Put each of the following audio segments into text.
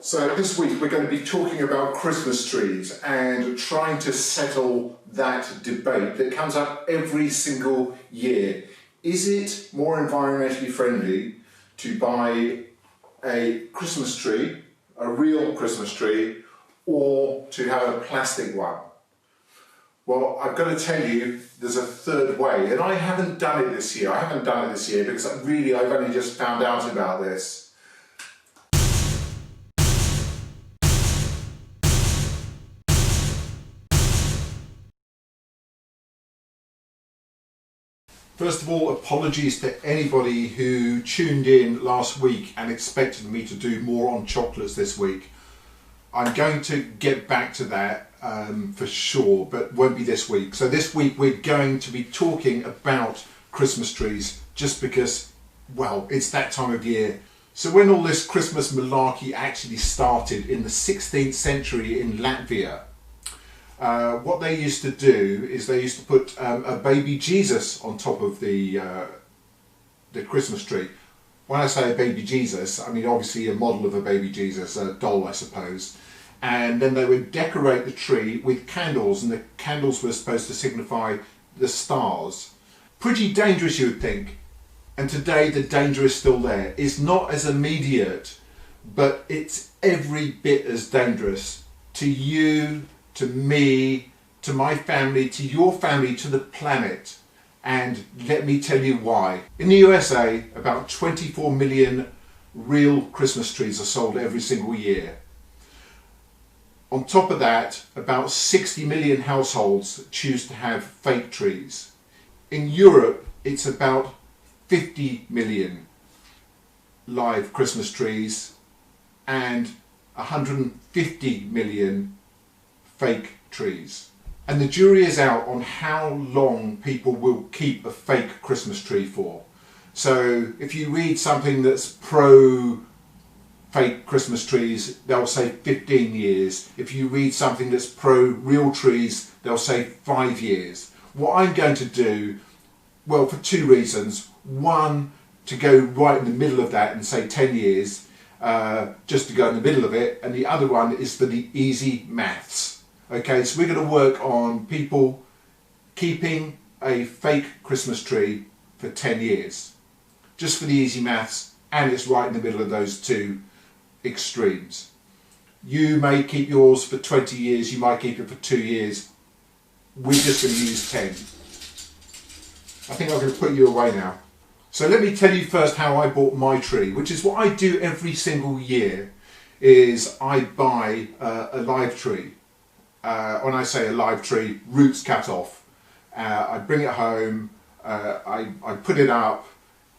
So this week we're going to be talking about Christmas trees and trying to settle that debate that comes up every single year. Is it more environmentally friendly to buy a Christmas tree, a real Christmas tree, or to have a plastic one? Well, I've got to tell you, there's a third way, and I haven't done it this year. I haven't done it this year because I've only just found out about this. First of all, apologies to anybody who tuned in last week and expected me to do more on chocolates this week. I'm going to get back to that for sure, but won't be this week. So this week we're going to be talking about Christmas trees just because, well, it's that time of year. So when all this Christmas malarkey actually started in the 16th century in Latvia, what they used to do is they used to put a baby Jesus on top of the Christmas tree. When I say a baby Jesus, I mean obviously a model of a baby Jesus, a doll I suppose. And then they would decorate the tree with candles, and the candles were supposed to signify the stars. Pretty dangerous, you would think. And today the danger is still there. It's not as immediate, but it's every bit as dangerous to you, to me, to my family, to your family, to the planet. And let me tell you why. In the USA, about 24 million real Christmas trees are sold every single year. On top of that, about 60 million households choose to have fake trees. In Europe, it's about 50 million live Christmas trees and 150 million fake trees. And the jury is out on how long people will keep a fake Christmas tree for. So if you read something that's pro fake Christmas trees, they'll say 15 years. If you read something that's pro real trees, they'll say 5 years. What I'm going to do, well, for two reasons. One, to go right in the middle of that and say 10 years, just to go in the middle of it. And the other one is for the easy maths. Okay, so we're going to work on people keeping a fake Christmas tree for 10 years. Just for the easy maths, and it's right in the middle of those two extremes. You may keep yours for 20 years, you might keep it for 2 years. We're just going to use 10. I think I'm going to put you away now. So let me tell you first how I bought my tree, which is what I do every single year, is I buy a live tree. When I say a live tree, roots cut off. I bring it home, I put it up,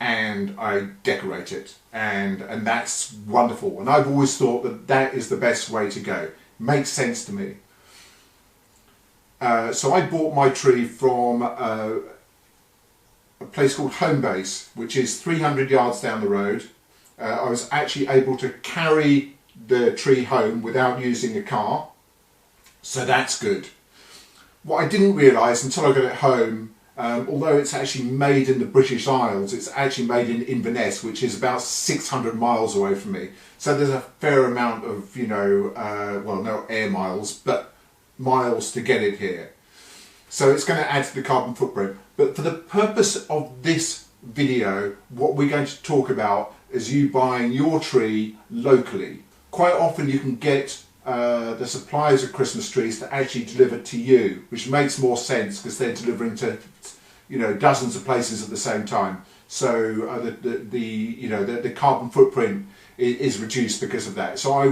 and I decorate it, and that's wonderful. And I've always thought that that is the best way to go. Makes sense to me. So I bought my tree from a place called Home Base, which is 300 yards down the road. I was actually able to carry the tree home without using a car. So that's good. What I didn't realise until I got it home, although it's actually made in the British Isles, it's actually made in Inverness, which is about 600 miles away from me. So there's a fair amount of, well, no air miles, but miles to get it here. So it's going to add to the carbon footprint. But for the purpose of this video, what we're going to talk about is you buying your tree locally. Quite often you can get the suppliers of Christmas trees to actually deliver to you, which makes more sense because they're delivering to dozens of places at the same time. So the carbon footprint is reduced because of that. So I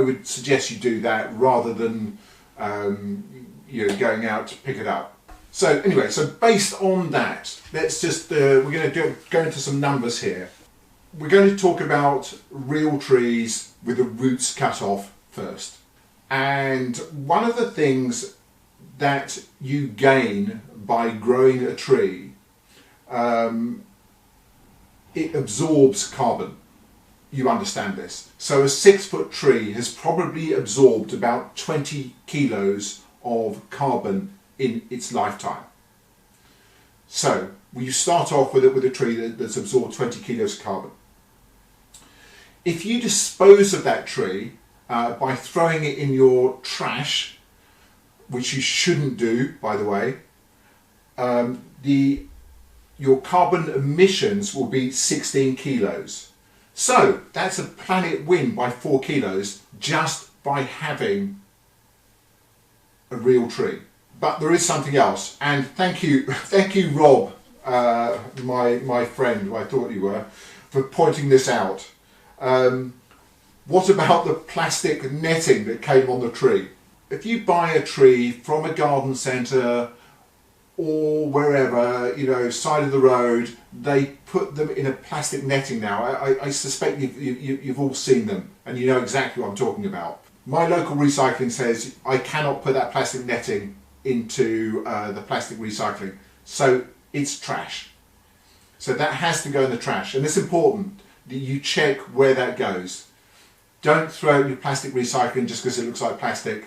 would suggest you do that rather than going out to pick it up. So anyway, so based on that, let's just we're going to go into some numbers here. We're going to talk about real trees with the roots cut off first. And one of the things that you gain by growing a tree, it absorbs carbon. You understand this. So a 6-foot tree has probably absorbed about 20 kilos of carbon in its lifetime. So you start off with a tree that's absorbed 20 kilos of carbon. If you dispose of that tree by throwing it in your trash, which you shouldn't do, by the way, your carbon emissions will be 16 kilos. So that's a planet win by 4 kilos just by having a real tree. But there is something else, and thank you Rob, my friend, who I thought you were, for pointing this out. What about the plastic netting that came on the tree? If you buy a tree from a garden centre or wherever, you know, side of the road, they put them in a plastic netting now. I suspect you've all seen them and you know exactly what I'm talking about. My local recycling says I cannot put that plastic netting into the plastic recycling, so it's trash. So that has to go in the trash, and it's important that you check where that goes. Don't throw out your plastic recycling just because it looks like plastic.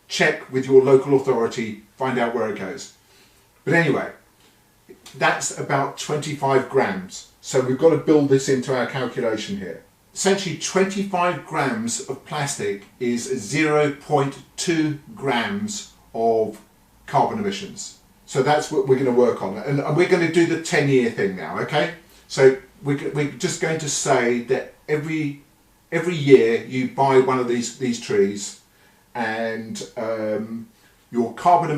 Check with your local authority, find out where it goes. But anyway, that's about 25 grams. So we've got to build this into our calculation here. Essentially 25 grams of plastic is 0.2 grams of carbon emissions. So that's what we're going to work on. And we're going to do the 10-year thing now, okay? So we're just going to say that every year you buy one of these trees, and your carbon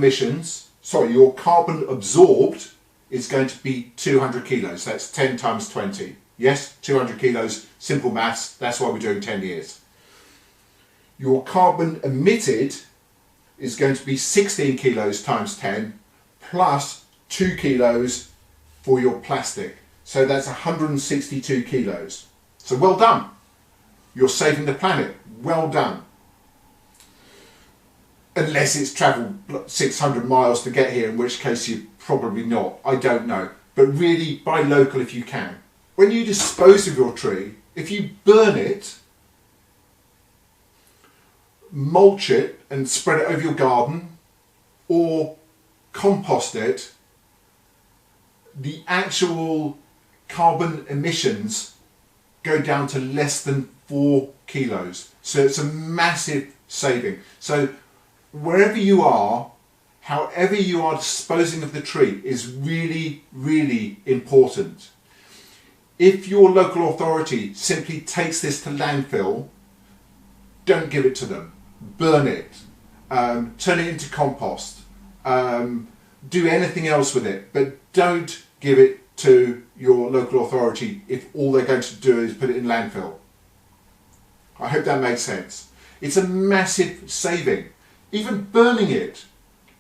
absorbed is going to be 200 kilos. That's 10 times 20. Yes, 200 kilos, simple maths, that's why we're doing 10 years. Your carbon emitted is going to be 16 kilos times 10 plus 2 kilos for your plastic. So that's 162 kilos. So well done. You're saving the planet. Well done. Unless it's travelled 600 miles to get here, in which case you're probably not. I don't know. But really, buy local if you can. When you dispose of your tree, if you burn it, mulch it and spread it over your garden, or compost it, the actual carbon emissions go down to less than 4 kilos. So it's a massive saving. So wherever you are, however you are disposing of the tree is really, really important. If your local authority simply takes this to landfill, don't give it to them. Burn it. Turn it into compost. Do anything else with it, but don't give it to your local authority if all they're going to do is put it in landfill. I hope that makes sense. It's a massive saving. Even burning it,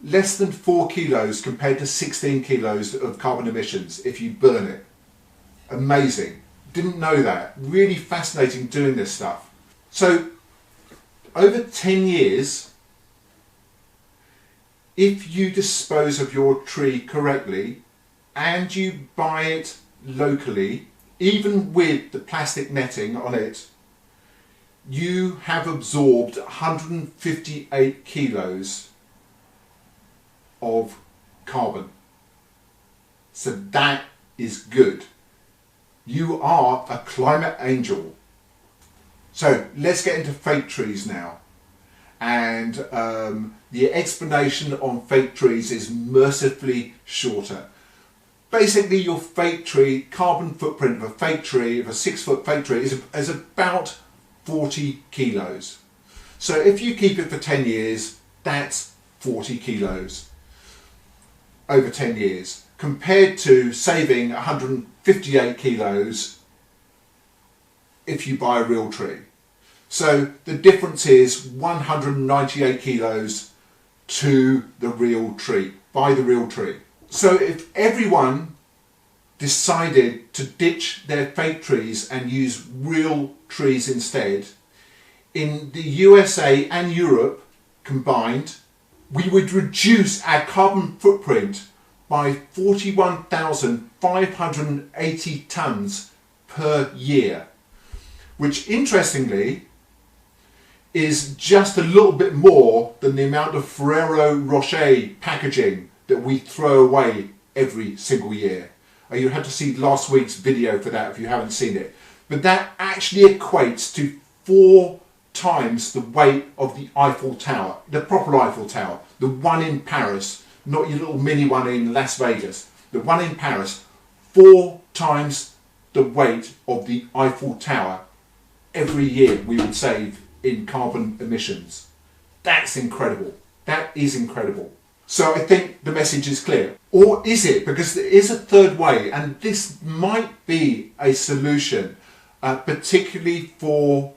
less than 4 kilos compared to 16 kilos of carbon emissions if you burn it. Amazing. Didn't know that. Really fascinating doing this stuff. So over 10 years, if you dispose of your tree correctly and you buy it locally, even with the plastic netting on it, you have absorbed 158 kilos of carbon. So that is good. You are a climate angel. So let's get into fake trees now. And the explanation on fake trees is mercifully shorter. Basically, your fake tree, carbon footprint of a fake tree, of a 6-foot fake tree, is about 40 kilos. So if you keep it for 10 years, that's 40 kilos over 10 years, compared to saving 158 kilos if you buy a real tree. So the difference is 198 kilos to the real tree, buy the real tree. So if everyone decided to ditch their fake trees and use real trees instead, in the USA and Europe combined, we would reduce our carbon footprint by 41,580 tonnes per year, which interestingly is just a little bit more than the amount of Ferrero Rocher packaging that we throw away every single year. You had to see last week's video for that if you haven't seen it. But that actually equates to 4 times the weight of the Eiffel Tower, the proper Eiffel Tower, the one in Paris, not your little mini one in Las Vegas, the one in Paris, 4 times the weight of the Eiffel Tower every year we would save in carbon emissions. That's incredible. That is incredible. So I think the message is clear. Or is it? Because there is a third way, and this might be a solution, particularly for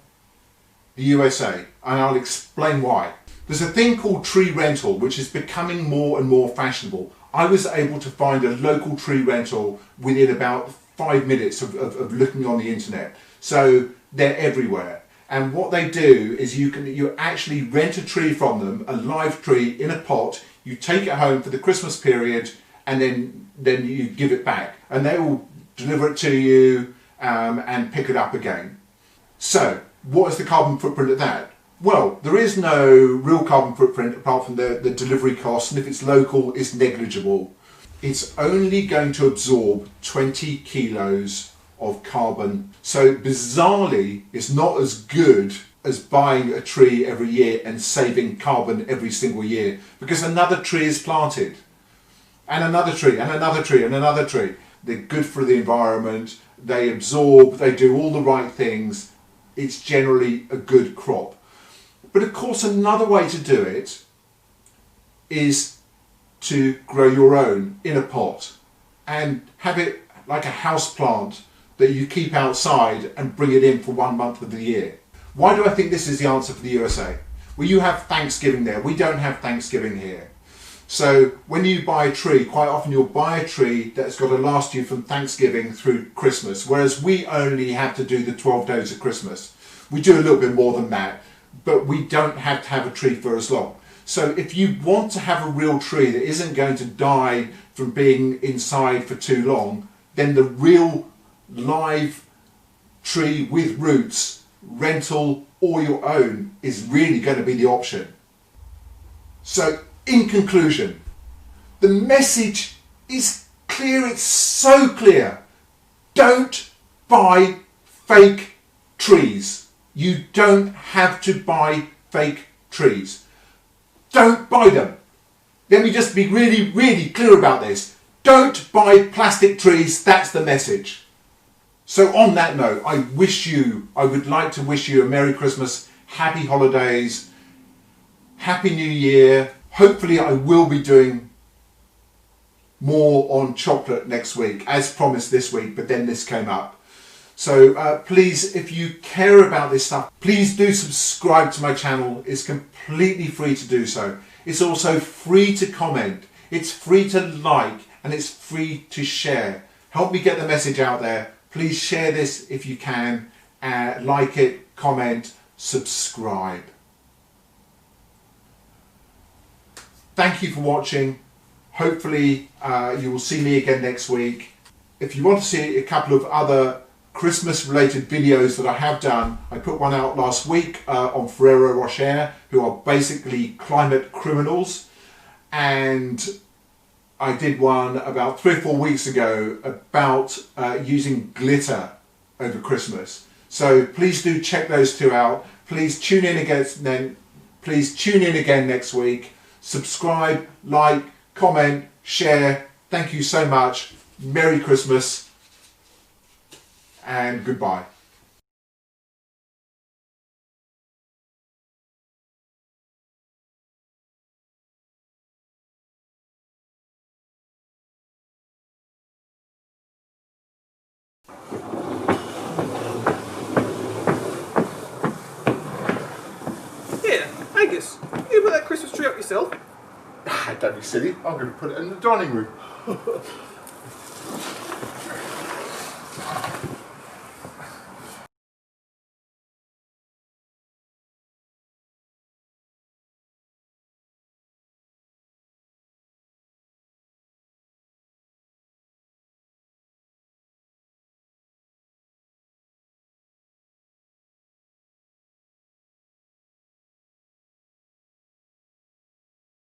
the USA, and I'll explain why. There's a thing called tree rental, which is becoming more and more fashionable. I was able to find a local tree rental within about 5 minutes of looking on the internet. So they're everywhere. And what they do is you actually rent a tree from them, a live tree in a pot. You take it home for the Christmas period, and then you give it back, and they will deliver it to you and pick it up again. So what is the carbon footprint of that? Well, there is no real carbon footprint apart from the delivery cost, and if it's local, it's negligible. It's only going to absorb 20 kilos of carbon. So bizarrely, it's not as good as buying a tree every year and saving carbon every single year, because another tree is planted, and another tree, and another tree, and another tree. They're good for the environment, they absorb, they do all the right things. It's generally a good crop. But of course, another way to do it is to grow your own in a pot and have it like a house plant that you keep outside and bring it in for 1 month of the year. Why do I think this is the answer for the USA? Well, you have Thanksgiving there. We don't have Thanksgiving here. So when you buy a tree, quite often you'll buy a tree that's got to last you from Thanksgiving through Christmas, whereas we only have to do the 12 days of Christmas. We do a little bit more than that, but we don't have to have a tree for as long. So if you want to have a real tree that isn't going to die from being inside for too long, then the real live tree with roots, rental or your own, is really going to be the option. So in conclusion, the message is clear. It's so clear. Don't buy fake trees. You don't have to buy fake trees. Don't buy them. Let me just be really, really clear about this. Don't buy plastic trees. That's the message. So on that note, I would like to wish you a Merry Christmas, Happy Holidays, Happy New Year. Hopefully I will be doing more on chocolate next week, as promised this week, but then this came up. So please, if you care about this stuff, please do subscribe to my channel. It's completely free to do so. It's also free to comment. It's free to like, and it's free to share. Help me get the message out there. Please share this if you can. Like it, comment, subscribe. Thank you for watching. Hopefully you will see me again next week. If you want to see a couple of other Christmas related videos that I have done, I put one out last week on Ferrero Rocher, who are basically climate criminals, and I did one about 3 or 4 weeks ago about using glitter over Christmas. So please do check those two out. Please tune in again next week. Subscribe, like, comment, share. Thank you so much. Merry Christmas and goodbye. Yeah, Angus, you put that Christmas tree up yourself? Don't be silly. I'm going to put it in the dining room.